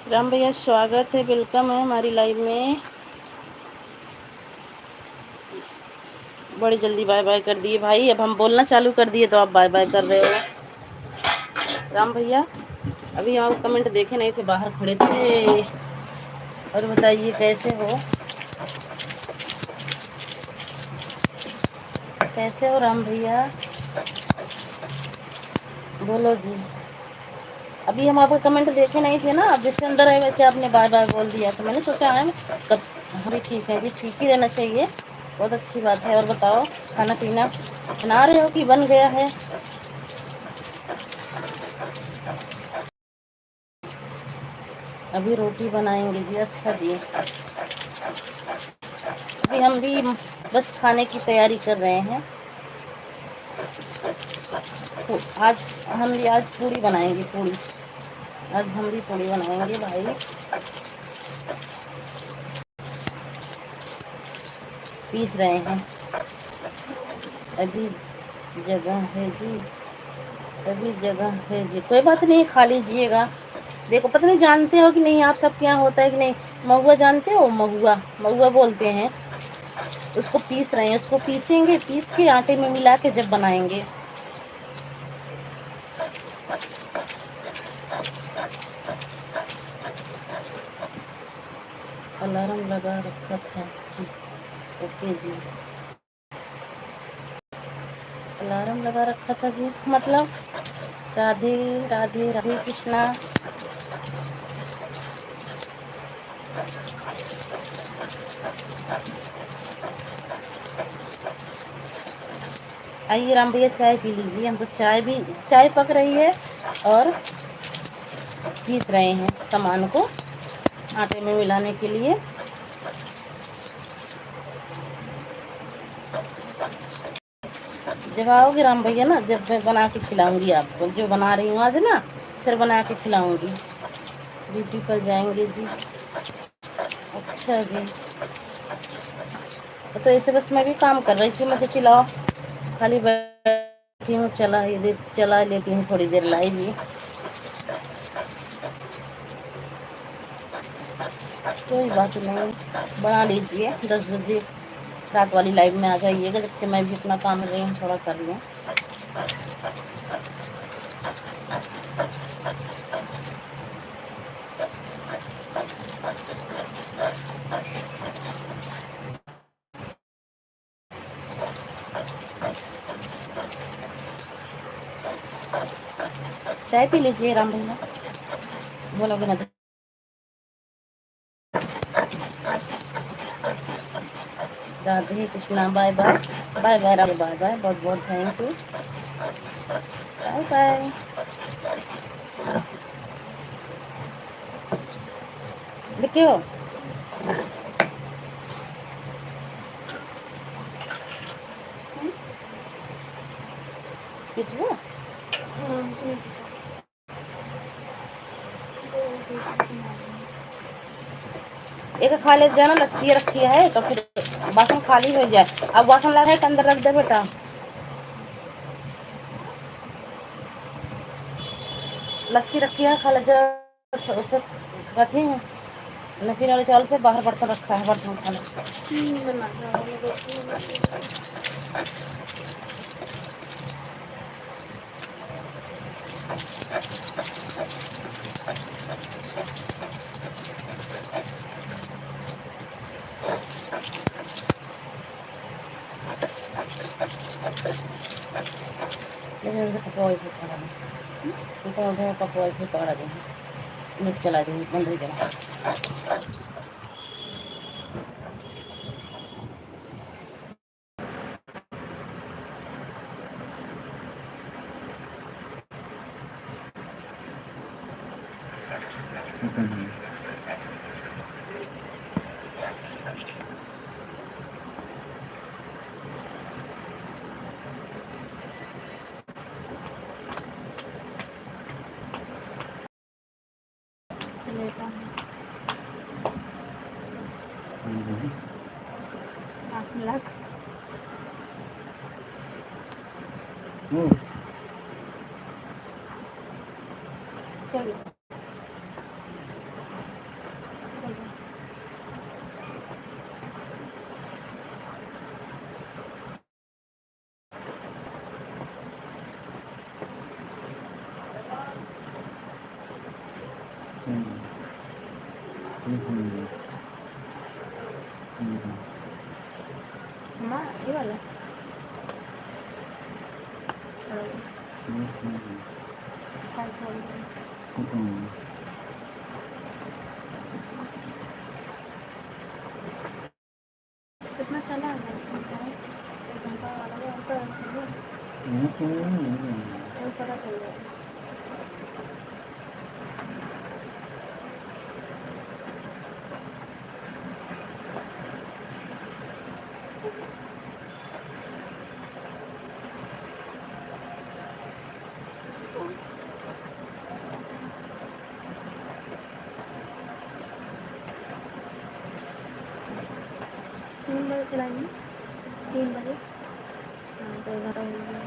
राम भैया स्वागत है, वेलकम है हमारी लाइव में। बड़ी जल्दी बाय बाय कर दिए भाई, अब हम बोलना चालू कर दिए तो आप बाय बाय कर रहे हो। राम भैया अभी आप कमेंट देखे नहीं थे, बाहर खड़े थे। और बताइए कैसे हो, कैसे हो राम भैया, बोलो जी। अभी हम आपके कमेंट देखे नहीं थे ना, अब जैसे अंदर है वैसे आपने बाय बाय बोल दिया, तो मैंने सोचा है कब हम भी ठीक है जी, ठीक ही रहना चाहिए, बहुत अच्छी बात है। और बताओ खाना पीना बना रहे हो कि बन गया है? अभी रोटी बनाएंगे जी, अच्छा जी। अभी हम भी बस खाने की तैयारी कर रहे हैं। तो आज पूड़ी बनाएंगे, पूड़ी। आज हम भी पूड़ी बनाएंगे भाई। पीस रहे हैं, अभी जगह है जी, अभी जगह है जी, कोई बात नहीं, खा लीजिएगा। देखो पता नहीं जानते हो कि नहीं, आप सबके यहाँ होता है कि नहीं, महुआ जानते हो? महुआ, महुआ बोलते हैं उसको। पीस रहे हैं, उसको पीसेंगे, पीस के आटे में मिला के जब बनाएंगे। अलार्म लगा रखा था जी, ओके जी। अलार्म लगा रखा था जी, मतलब राधे राधे राधे कृष्णा। आइए राम भैया चाय पी लीजिए, हम तो चाय पक रही है और पीस रहे हैं सामान को आटे में मिलाने के लिए। जब आओगे राम भैया ना, जब मैं बना के खिलाऊंगी आपको, जो बना रही हूँ आज ना, फिर बना के खिलाऊंगी। ड्यूटी पर जाएंगे जी, अच्छा जी। तो ऐसे बस मैं भी काम कर रही थी, मैं सोची लाओ खाली बैठी हूँ, चला लेती हूँ थोड़ी देर लाइव ही। कोई बात नहीं, बना लीजिए। 10 बजे रात वाली लाइव में आ जाइएगा, जब से मैं भी अपना काम कर रही हूँ, थोड़ा कर लूँ। चाय पी लीजिए राम भैया, बोलोगे ना? Radhe Krishna, bye bye, bye bye Radhe, bye bye, बहुत बहुत थैंक यू, बाय बाय। बेटे हो किसको? एक खा ले जाना, लस्सी रखी है तो फिर बासन खाली हो जाए। अब बासन लगा है, अंदर रख दे बेटा। लस्सी रखी है, खा ले जा। उसे कथी है, नफीन वाले चावल से बाहर बर्तन रखा है, बर्तन खाना। पकवाई फिर पकड़ा दें, पकवाई फिर पकड़ा दें, नेट चला दें, बंद हो जाए। चलिए अम्मा ये वाला साइज बोल रही हूँ। कितना चला है एक घंटा वाला पता चल रहा है। तीन बजे चलाएंगे 3 बजे हाँ तो 11 हो गया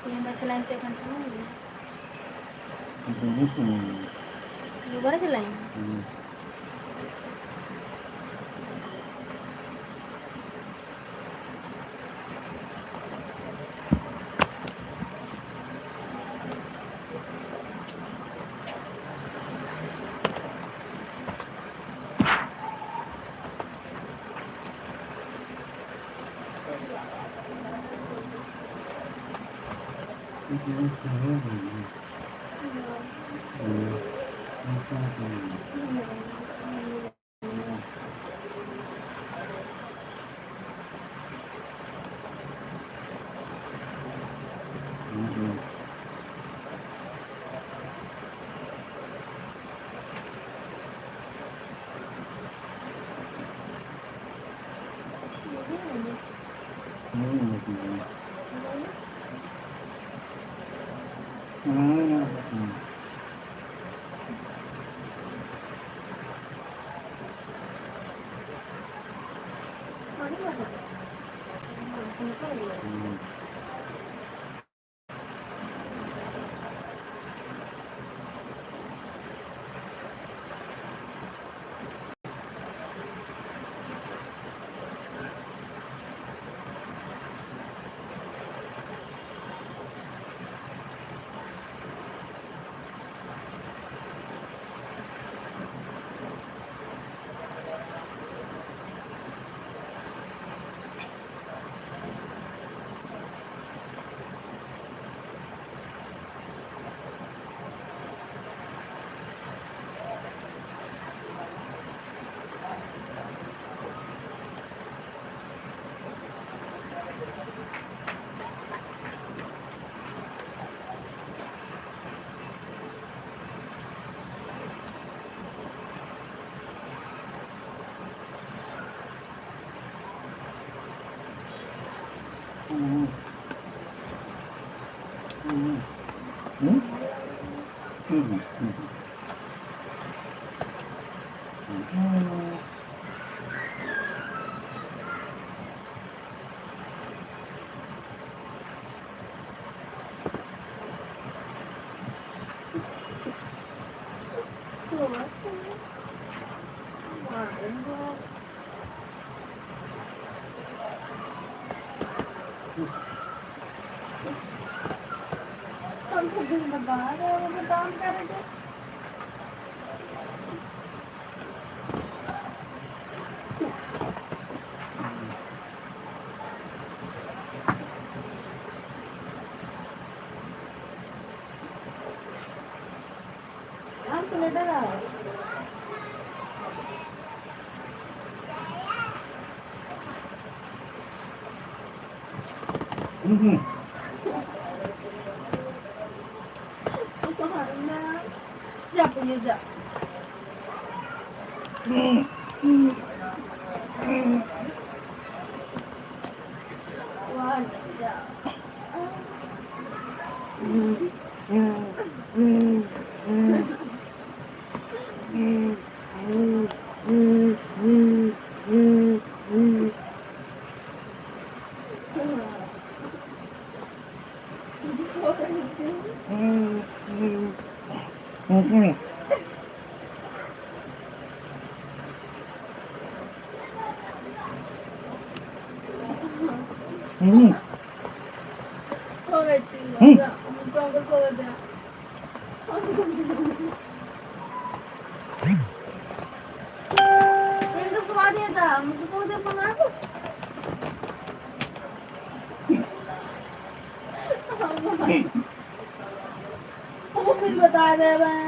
3 बजे चलाएंगे तो 1 घंटा नहीं दोबारा चलाएंगे एक तो सुबह दिया था मुझे तो उधर मंगा दो वो फिर बता दे मैं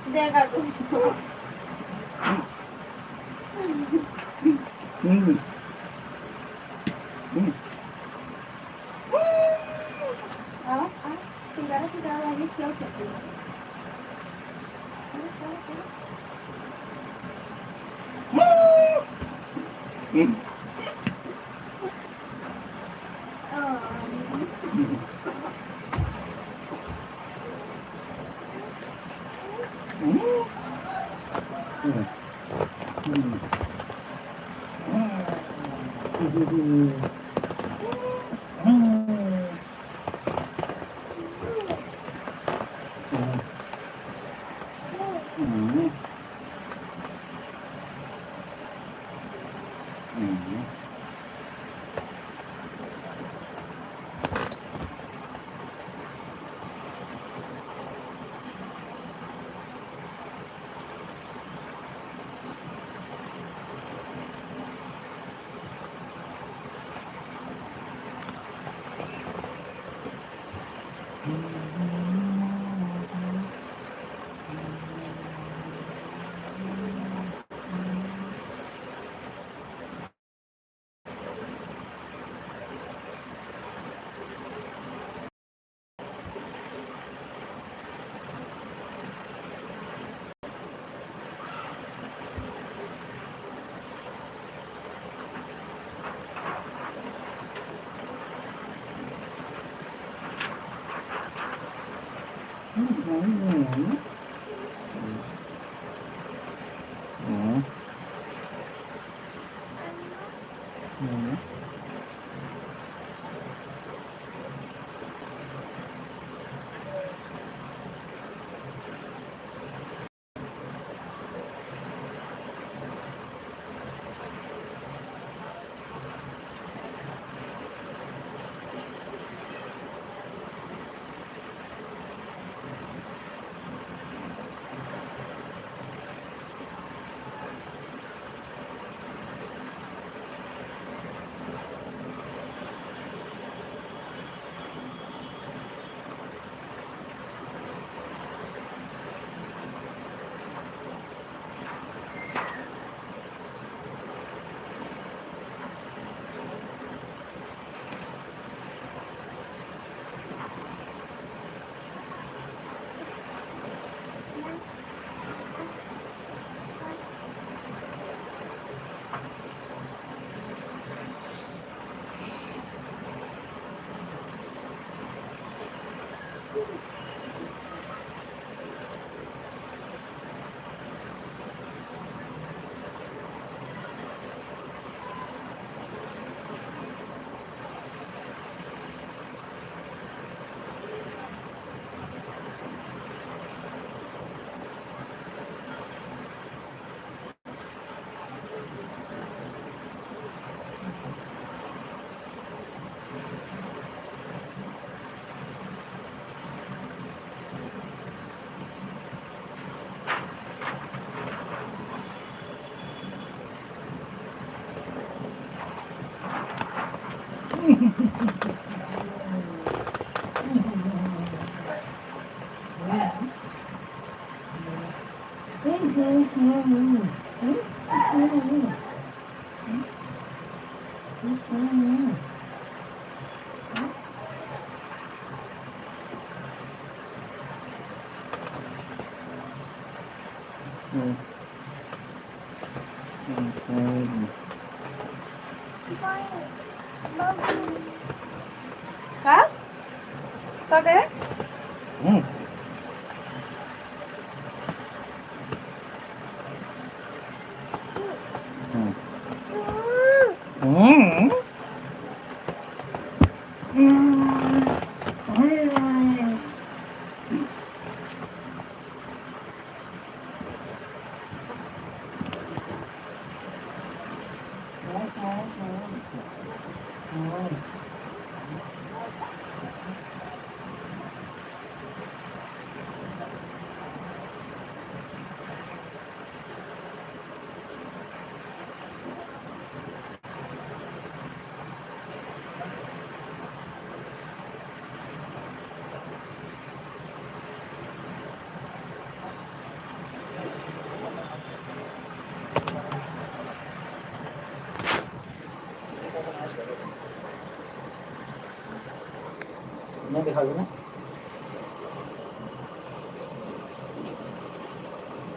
देखा तू पिटारा ये क्या सकती है हाँ क्या कहे मैं दिखा दूँ ना